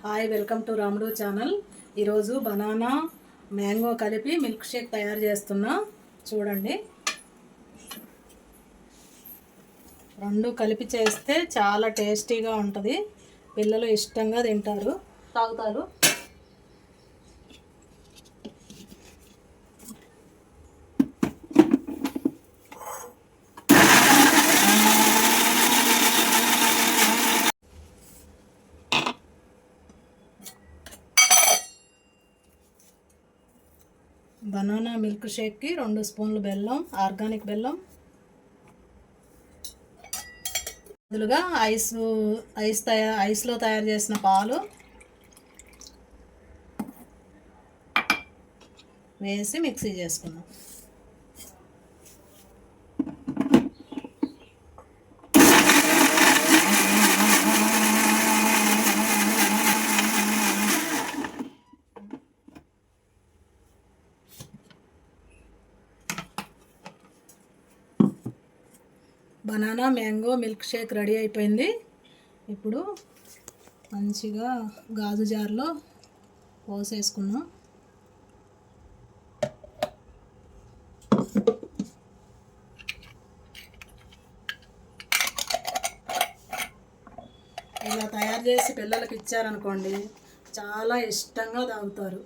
Hi, welcome to రాముడు channel. ఈరోజు banana mango కలిపి మిల్క్ షేక్ తయారు చేస్తున్నా. చూడండి, రెండు కలిపి చేస్తే చాలా టేస్టీగా ఉంటుంది. పిల్లలు ఇష్టంగా తింటారు, తాగుతారు. బనానా మిల్క్ షేక్కి 2 స్పూన్లు బెల్లం, ఆర్గానిక్ బెల్లం, బదులుగా ఐస్లో తయారు చేసిన పాలు వేసి మిక్సీ చేసుకున్నాం. Banana mango milk shake ready అయిపోయింది. ఇప్పుడు మంచిగా గాజు జార్లో పోసేసుకున్నాం. ఇలా తయారు చేసి పిల్లలకి ఇచ్చారనుకోండి, చాలా ఇష్టంగా తాగుతారు.